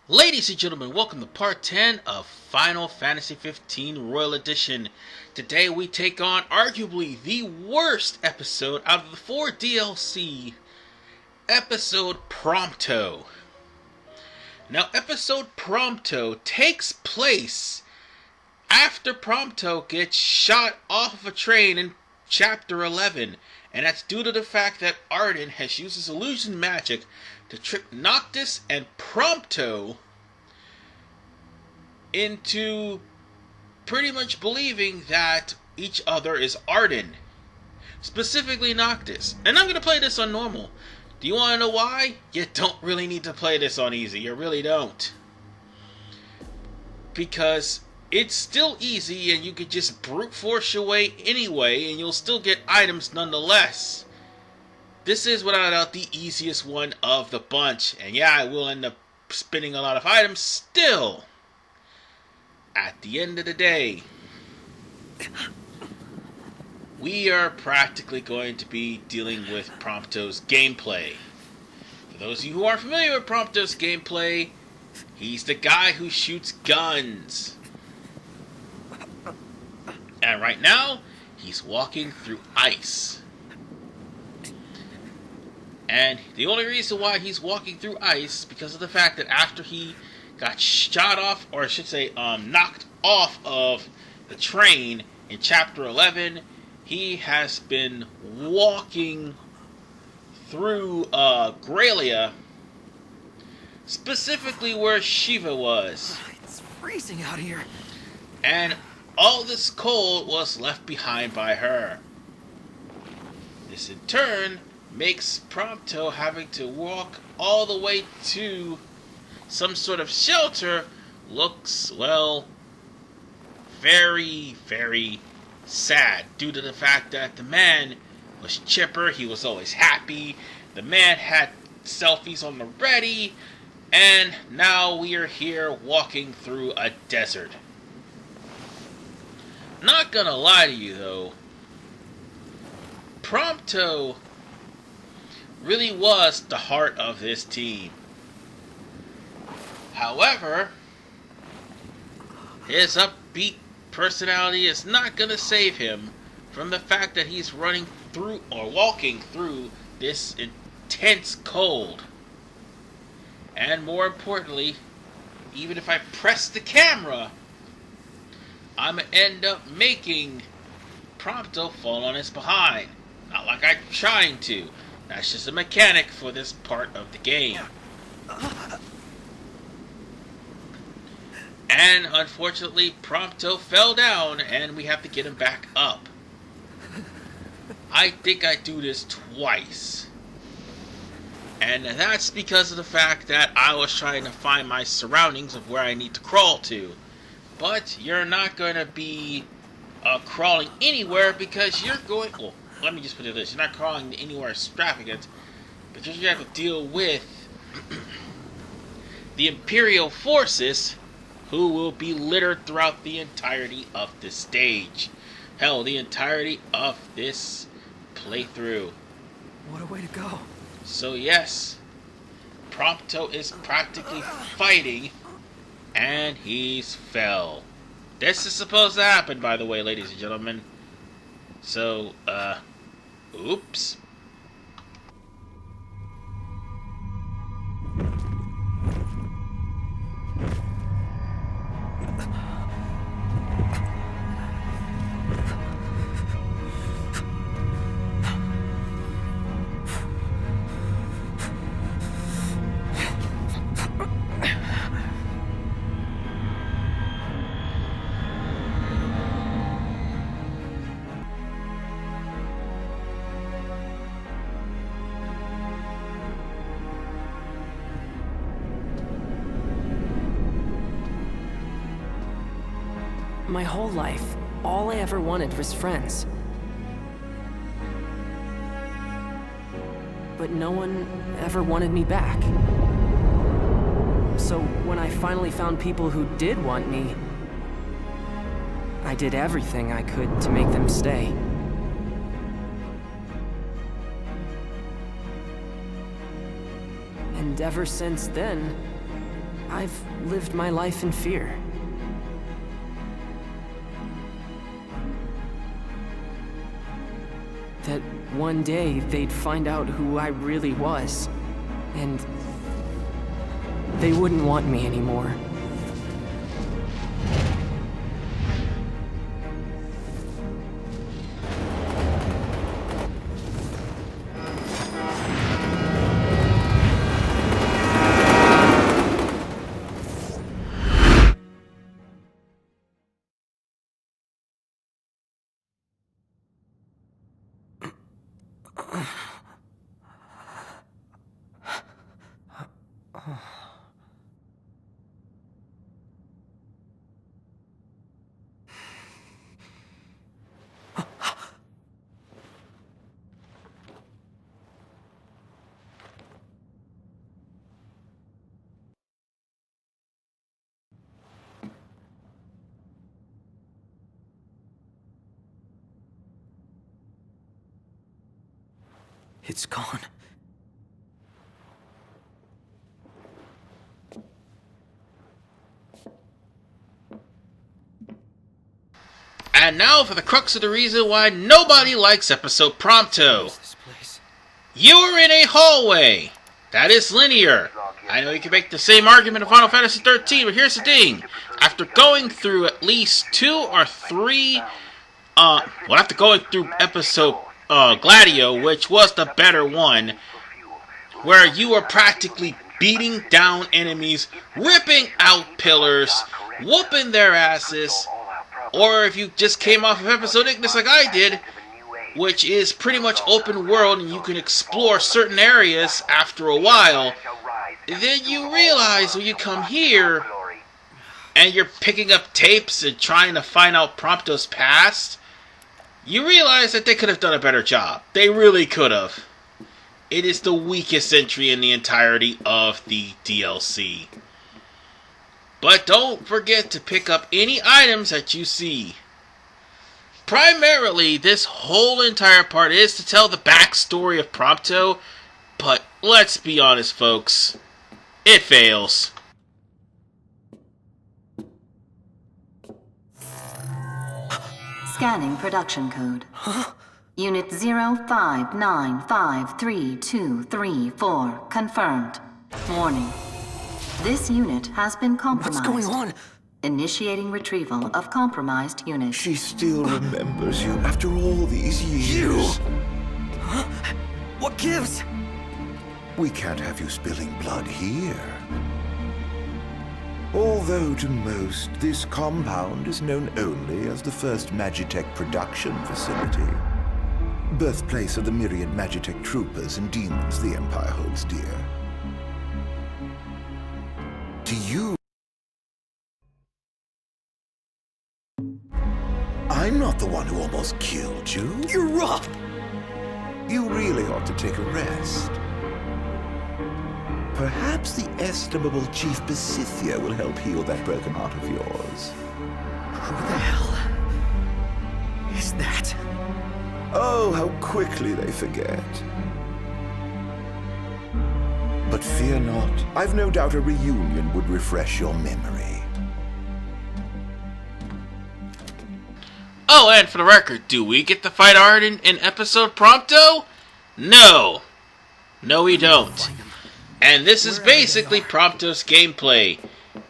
Ladies and gentlemen, welcome to part 10 of Final Fantasy XV Royal Edition. Today we take on arguably the worst episode out of the 4 DLC, episode Prompto. Now, episode Prompto takes place after Prompto gets shot off of a train in Chapter 11, and that's due to the fact that Arden has used his illusion magic to trick Noctis and Prompto into pretty much believing that each other is Arden. Specifically Noctis. And I'm going to play this on normal. Do you want to know why? You don't really need to play this on easy. You really don't. Because it's still easy and you could just brute force your way anyway and you'll still get items nonetheless. This is without a doubt the easiest one of the bunch. And yeah, I will end up spinning a lot of items still. At the end of the day, we are practically going to be dealing with Prompto's gameplay. For those of you who aren't familiar with Prompto's gameplay, he's the guy who shoots guns. And right now, he's walking through ice. And the only reason why he's walking through ice is because of the fact that after he got shot off, or I should say knocked off of the train in Chapter 11, he has been walking through Gralia, specifically where Shiva was. It's freezing out here. And all this cold was left behind by her. This in turn makes Prompto having to walk all the way to some sort of shelter looks, well, very, very sad due to the fact that the man was chipper, he was always happy, the man had selfies on the ready, and now we are here walking through a desert. Not gonna lie to you though, Prompto really was the heart of this team. However, his upbeat personality is not going to save him from the fact that he's running through or walking through this intense cold. And more importantly, even if I press the camera, I'm going to end up making Prompto fall on his behind. Not like I'm trying to. That's just a mechanic for this part of the game. And unfortunately, Prompto fell down and we have to get him back up. I think I do this twice. And that's because of the fact that I was trying to find my surroundings of where I need to crawl to. But you're not going to be crawling anywhere because you're going... Well, let me just put it this. You're not crawling anywhere extravagant because you have to deal with the Imperial forces who will be littered throughout the entirety of this stage. Hell, the entirety of this playthrough. What a way to go. So yes, Prompto is practically fighting, and he's fell. This is supposed to happen, by the way, ladies and gentlemen. So, oops. My whole life, all I ever wanted was friends. But no one ever wanted me back. So when I finally found people who did want me, I did everything I could to make them stay. And ever since then, I've lived my life in fear. That one day they'd find out who I really was, and they wouldn't want me anymore. It's gone. And now for the crux of the reason why nobody likes episode Prompto. This place. You're in a hallway. That is linear. I know you can make the same argument in Final Fantasy 13, but here's the thing. After going through at least 2 or 3, after going through episode Gladio, which was the better one, where you were practically beating down enemies, ripping out pillars, whooping their asses, or if you just came off of episode Ignis like I did, which is pretty much open world and you can explore certain areas after a while, then you realize when you come here and you're picking up tapes and trying to find out Prompto's past, you realize that they could have done a better job. They really could have. It is the weakest entry in the entirety of the DLC. But don't forget to pick up any items that you see. Primarily, this whole entire part is to tell the backstory of Prompto, but let's be honest, folks, it fails. Scanning production code. Unit 05953234 confirmed. Warning. This unit has been compromised. What's going on? Initiating retrieval of compromised unit. She still remembers you after all these years. Huh? What gives? We can't have you spilling blood here. Although to most, this compound is known only as the first Magitech production facility. Birthplace of the myriad Magitech troopers and demons the Empire holds dear. To you, I'm not the one who almost killed you. You're rough! You really ought to take a rest. Perhaps the estimable Chief Besithia will help heal that broken heart of yours. Who the hell is that? Oh, how quickly they forget. But fear not. I've no doubt a reunion would refresh your memory. Oh, and for the record, do we get to fight Arden in episode Prompto? No. No, we don't. And this is basically Prompto's gameplay.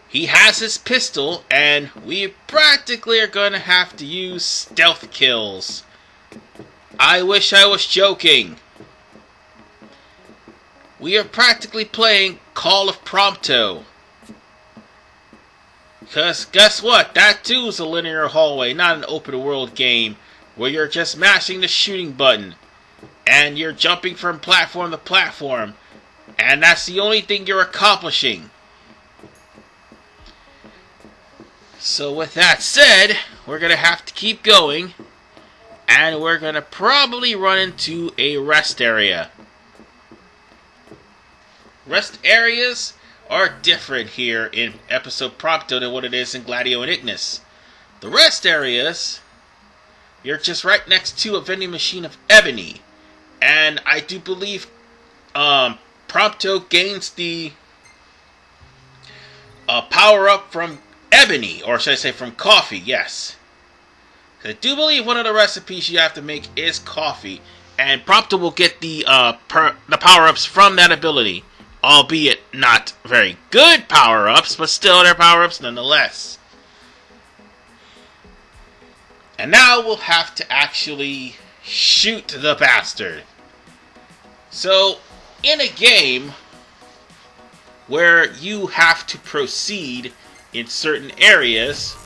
He has his pistol, and we practically are going to have to use stealth kills. I wish I was joking. We are practically playing Call of Prompto. Because guess what? That too is a linear hallway, not an open world game where you're just mashing the shooting button and you're jumping from platform to platform. And that's the only thing you're accomplishing. So with that said, we're going to have to keep going. And we're going to probably run into a rest area. Rest areas are different here in episode Prompto than what it is in Gladio and Ignis. The rest areas, you're just right next to a vending machine of ebony. And I do believe Prompto gains the a power-up from ebony, or should I say from coffee, yes. I do believe one of the recipes you have to make is coffee, and Prompto will get the power-ups from that ability, albeit not very good power-ups, but still they're power-ups nonetheless. And now we'll have to actually shoot the bastard. So, in a game where you have to proceed in certain areas,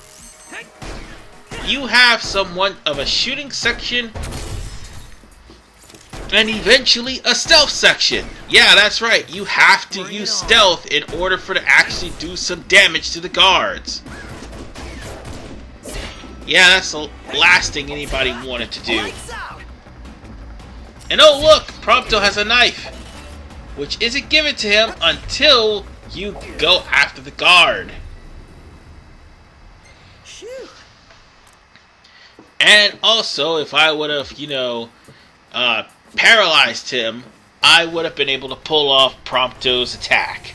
you have somewhat of a shooting section and eventually a stealth section. Yeah, that's right. You have to use stealth in order for to actually do some damage to the guards. Yeah, that's the last thing anybody wanted to do. And oh look, Prompto has a knife, which isn't given to him until you go after the guard. And also, if I would have, paralyzed him, I would have been able to pull off Prompto's attack.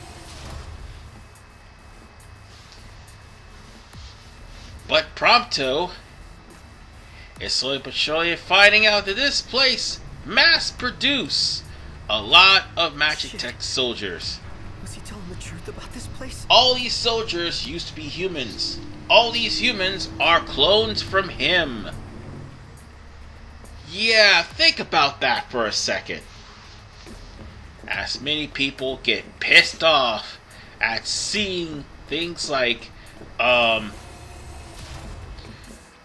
But Prompto is slowly but surely finding out that this place mass-produce a lot of Magitech soldiers. Was he telling the truth about this place? All these soldiers used to be humans. All these humans are clones from him. Yeah, think about that for a second. As many people get pissed off at seeing things like, I'm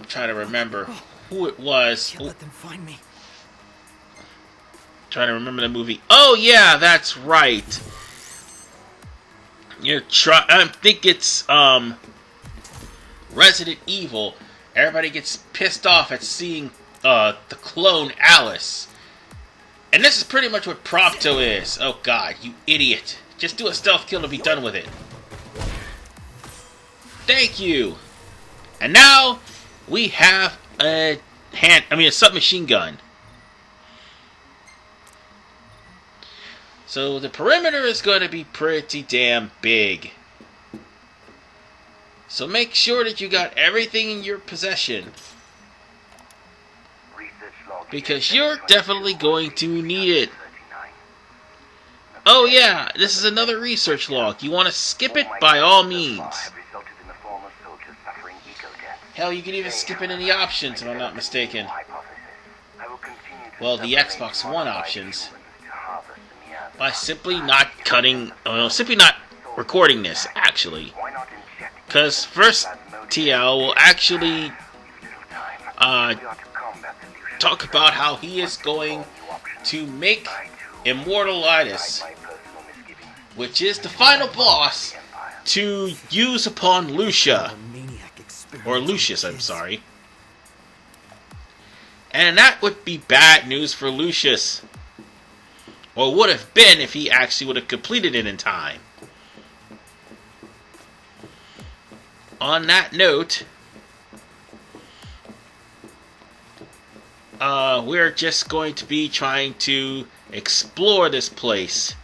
trying to remember who it was. Can't let them find me. Trying to remember the movie. Oh yeah, that's right. I think it's Resident Evil. Everybody gets pissed off at seeing the clone Alice. And this is pretty much what Prompto is. Oh god, you idiot. Just do a stealth kill to be done with it. Thank you. And now we have a submachine gun. So the perimeter is going to be pretty damn big. So make sure that you got everything in your possession, because you're definitely going to need it. Oh yeah, this is another research log. You want to skip it by all means. Hell, you can even skip it in the options if I'm not mistaken. Well, the Xbox One options. By simply not recording this, actually. Because first TL will actually talk about how he is going to make Immortalitis, which is the final boss, to use upon Lucia. Or Lucius, I'm sorry. And that would be bad news for Lucius. Or would have been if he actually would have completed it in time. On that note, we're just going to be trying to explore this place.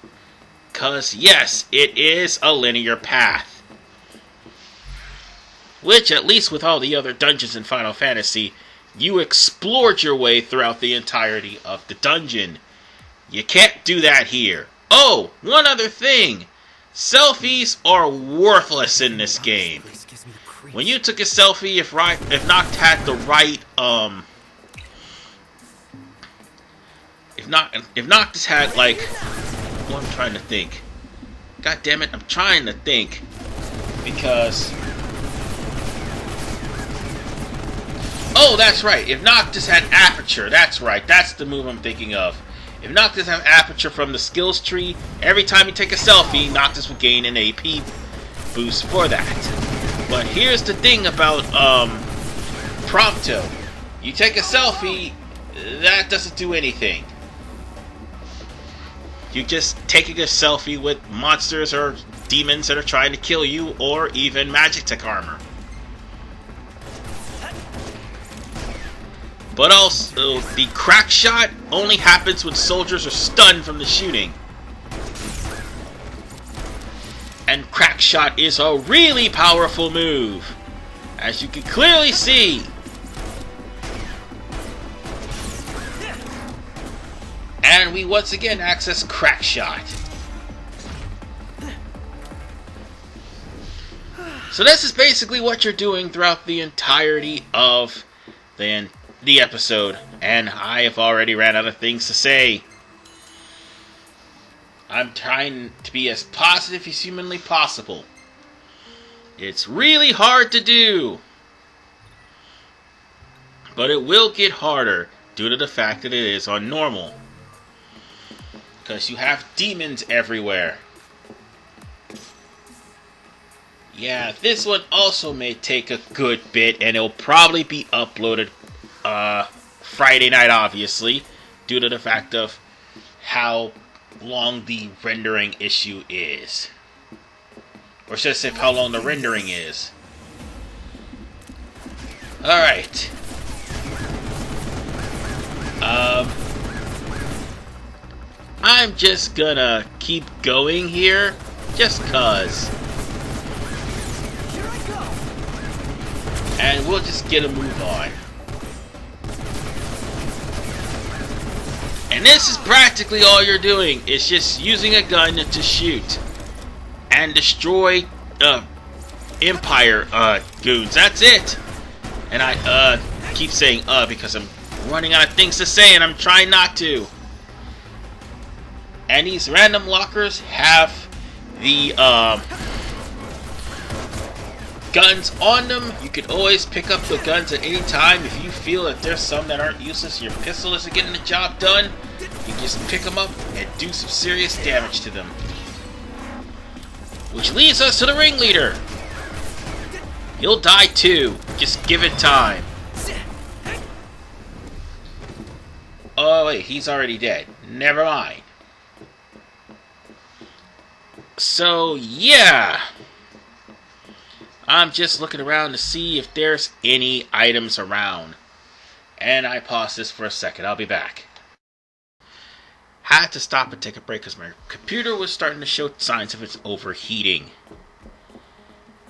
'Cause yes, it is a linear path. Which, at least with all the other dungeons in Final Fantasy, you explored your way throughout the entirety of the dungeon. You can't do that here. Oh, one other thing. Selfies are worthless in this game. When you took a selfie, if Noct had the right, if Noctis had, like, what I'm trying to think. God damn it, I'm trying to think. Because, oh, that's right. If Noctis had aperture, that's right. That's the move I'm thinking of. If Noctis had aperture from the skills tree, every time you take a selfie, Noctis will gain an AP boost for that. But here's the thing about Prompto. You take a selfie, that doesn't do anything. You're just taking a selfie with monsters or demons that are trying to kill you, or even Magitech armor. But also, the crack shot only happens when soldiers are stunned from the shooting. And Crack Shot is a really powerful move, as you can clearly see. And we once again access Crack Shot. So this is basically what you're doing throughout the entirety of the episode, and I have already ran out of things to say. I'm trying to be as positive as humanly possible. It's really hard to do, but it will get harder due to the fact that it is on normal, because you have demons everywhere. Yeah, this one also may take a good bit, and it'll probably be uploaded Friday night, obviously, due to the fact of how long the rendering issue is. Or should I say how long the rendering is. Alright. I'm just gonna keep going here, just cause. And we'll just get a move on. And this is practically all you're doing. It's just using a gun to shoot and destroy Empire goons. That's it. And I keep saying because I'm running out of things to say and I'm trying not to. And these random lockers have the guns on them. You can always pick up the guns at any time. If you feel that there's some that aren't useless, your pistol isn't getting the job done, you just pick them up and do some serious damage to them. Which leads us to the ringleader. He'll die too. Just give it time. Oh wait, he's already dead. Never mind. So yeah. I'm just looking around to see if there's any items around. And I pause this for a second. I'll be back. Had to stop and take a break because my computer was starting to show signs of its overheating.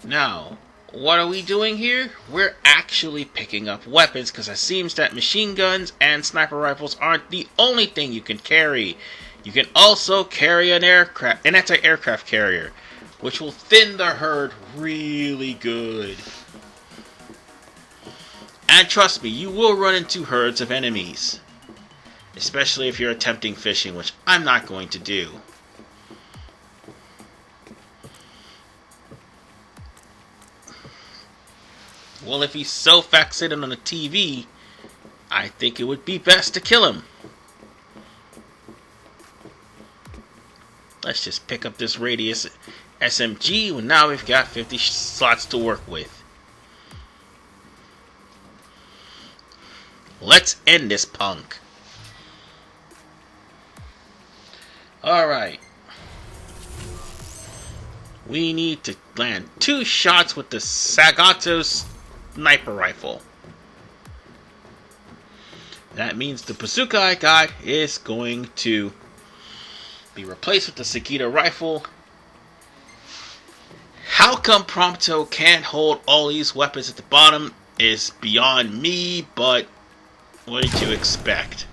Now, what are we doing here? We're actually picking up weapons because it seems that machine guns and sniper rifles aren't the only thing you can carry. You can also carry an anti-aircraft carrier, which will thin the herd really good. And trust me, you will run into herds of enemies. Especially if you're attempting fishing, which I'm not going to do. Well, if he's so fixated on the TV, I think it would be best to kill him. Let's just pick up this radius SMG, and now we've got 50 slots to work with. Let's end this punk. Alright. We need to land 2 shots with the Sagato sniper rifle. That means the bazooka I got is going to be replaced with the Sagita rifle. How come Prompto can't hold all these weapons at the bottom is beyond me, but what did you expect?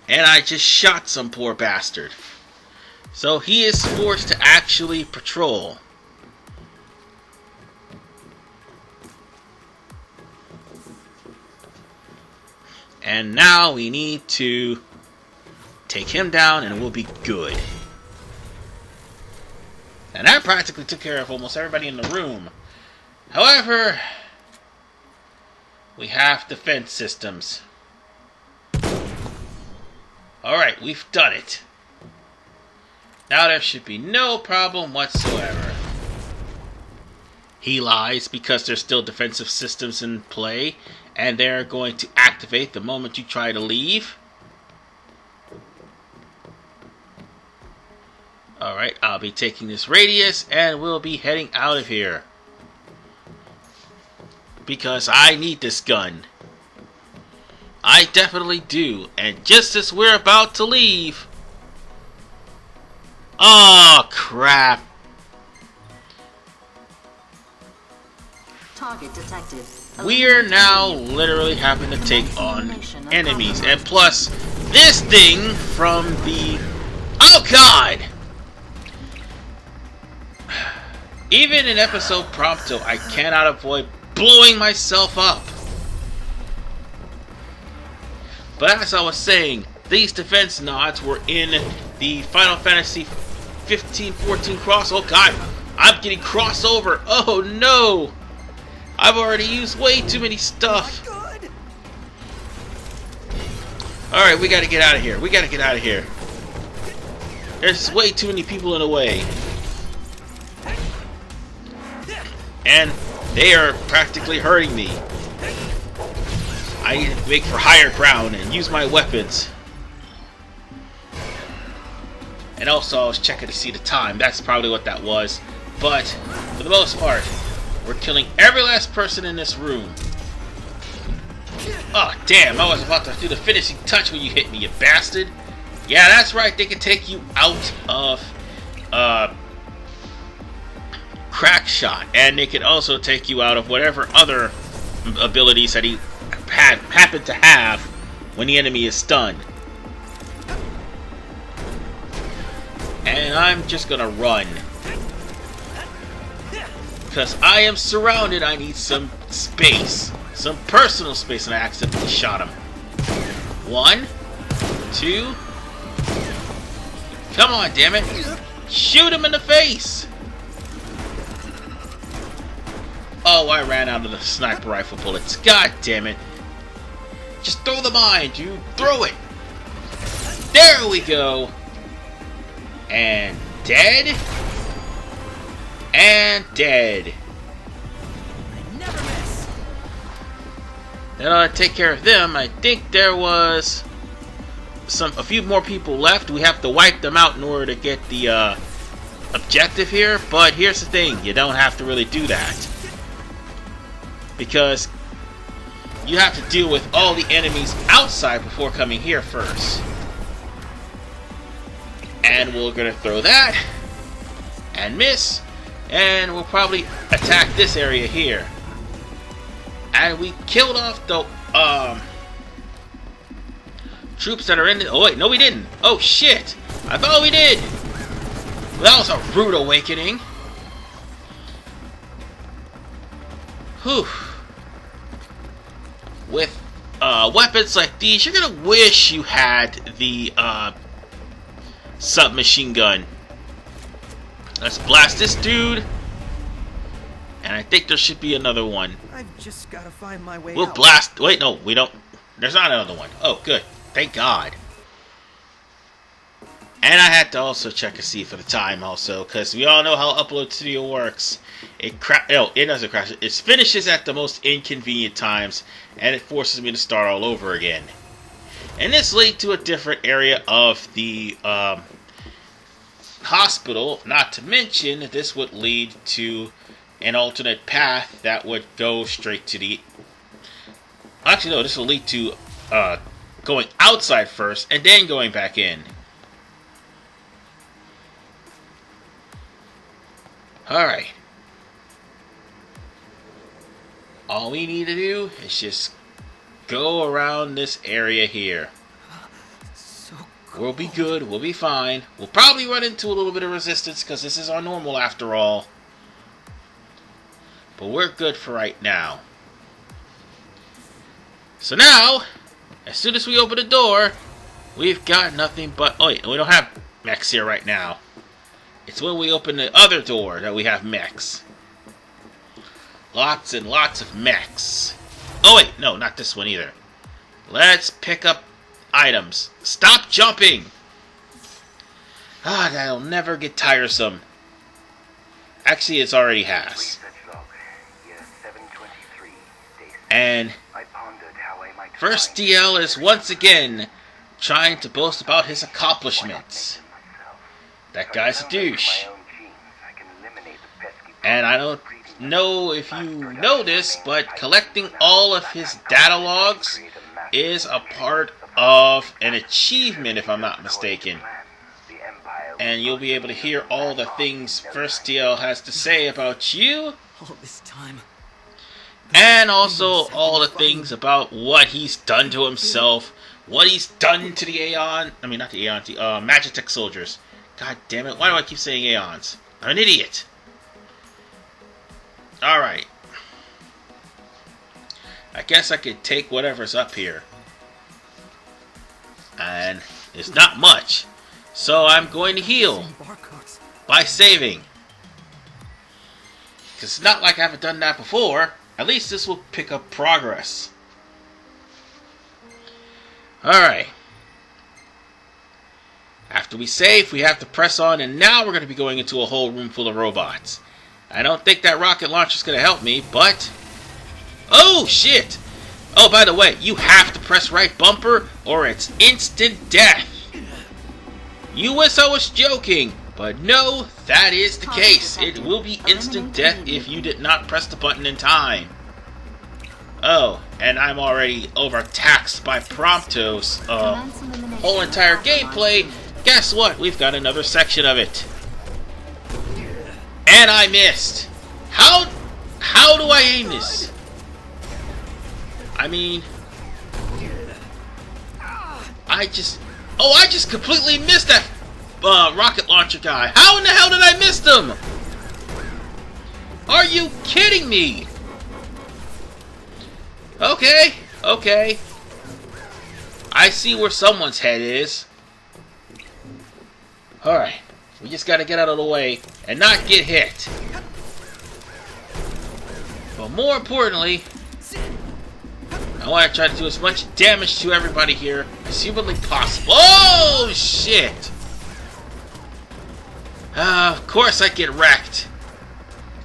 And I just shot some poor bastard. So he is forced to actually patrol. And now we need to take him down and we'll be good. And that practically took care of almost everybody in the room. However, we have defense systems. Alright, we've done it. Now there should be no problem whatsoever. He lies because there's still defensive systems in play, and they're going to activate the moment you try to leave. Alright, I'll be taking this radius, and we'll be heading out of here. Because I need this gun. I definitely do. And just as we're about to leave, Oh, crap. Target detected. We're now literally having to take on enemies. And plus, this thing from the... Oh, God! Even in episode Prompto, I cannot avoid blowing myself up. But as I was saying, these defense nods were in the Final Fantasy 15-14 cross. Oh god, I'm getting crossover. Oh no! I've already used way too many stuff. Alright, we gotta get out of here. We gotta get out of here. There's way too many people in the way. And they are practically hurting me. I need to make for higher ground and use my weapons. And also I was checking to see the time. That's probably what that was. But for the most part, we're killing every last person in this room. Oh damn, I was about to do the finishing touch when you hit me, you bastard. Yeah, that's right, they can take you out of crack shot, and they can also take you out of whatever other abilities that he happened to have when the enemy is stunned. And I'm just gonna run because I am surrounded. I need some space, some personal space, and I accidentally shot him. 1, 2. Come on, damn it! Shoot him in the face! Oh, I ran out of the sniper rifle bullets. God damn it. Just throw the mine, dude. Throw it. There we go. And dead. And dead. I never miss. Then I'll take care of them. I think there was a few more people left. We have to wipe them out in order to get the objective here. But here's the thing. You don't have to really do that. Because you have to deal with all the enemies outside before coming here first. And we're going to throw that. And miss. And we'll probably attack this area here. And we killed off the troops that are in the... Oh wait, no we didn't. Oh shit. I thought we did. Well, that was a rude awakening. Whew. With weapons like these, you're gonna wish you had the submachine gun. Let's blast this dude. And I think there should be another one. I've just gotta find my way We'll out. blast... Wait, no, we don't... There's not another one. Oh, good. Thank God. And I had to also check to see for the time also, because we all know how Upload Studio works. It doesn't crash. It finishes at the most inconvenient times, and it forces me to start all over again. And this led to a different area of the hospital. Not to mention, this would lead to an alternate path that would go straight to the... Actually, no, this will lead to going outside first, and then going back in. Alright. All we need to do is just go around this area here. So We'll be good. We'll be fine. We'll probably run into a little bit of resistance because this is our normal after all. But we're good for right now. So now, as soon as we open the door, we've got nothing but... Oh wait, we don't have mechs here right now. It's when we open the other door that we have mechs. Lots and lots of mechs. Oh wait, no, not this one either. Let's pick up items. Stop jumping! Ah, that'll never get tiresome. Actually, it already has. And First DL is once again trying to boast about his accomplishments. That guy's a douche. And I don't know if you know this, but collecting all of his data logs is a part of an achievement, if I'm not mistaken. and you'll be able to hear all the things First DL has to say about you, All this time. and also all the things about what he's done to himself, what he's done to the Aeon. I mean, not the Aeon, the Magitech soldiers. God damn it! Why do I keep saying Aeons? I'm an idiot. All right. I guess I could take whatever's up here. And it's not much. So I'm going to heal Barcodes. by saving. Because it's not like I haven't done that before. At least this will pick up progress. Alright. After we save, we have to press on, and now we're going to be going into a whole room full of robots. I don't think that rocket launcher is going to help me, but... Oh, shit! Oh, by the way, you have to press right bumper, or it's instant death. You wish I was joking, but no, that is the case. It will be instant death if you did not press the button in time. Oh, and I'm already overtaxed by Prompto's whole entire gameplay. Guess what? We've got another section of it. And I missed. How do I aim this? I mean, I just completely missed that rocket launcher guy. How in the hell did I miss them? Are you kidding me? Okay. I see where someone's head is. Alright, we just gotta get out of the way and not get hit. But more importantly, I want to try to do as much damage to everybody here as humanly possible. Oh, shit! Of course I get wrecked.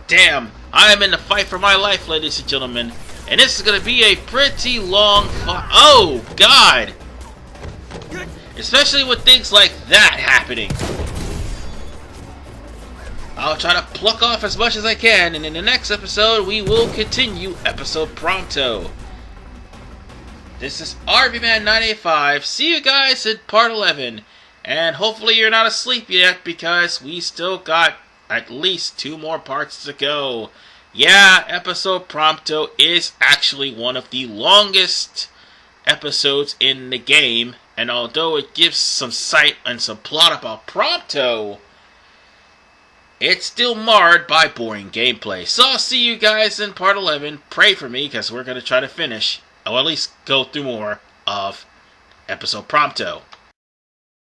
Damn, I am in the fight for my life, ladies and gentlemen. And this is going to be a pretty long fight. Oh, God! Especially with things like that happening. I'll try to pluck off as much as I can, and in the next episode, we will continue episode Prompto. This is RBman985. See you guys in part 11. And hopefully you're not asleep yet, because we still got at least 2 more parts to go. Yeah, episode Prompto is actually one of the longest episodes in the game. And although it gives some sight and some plot about Prompto, it's still marred by boring gameplay. So I'll see you guys in part 11. Pray for me, because we're going to try to finish, or at least go through more of episode Prompto.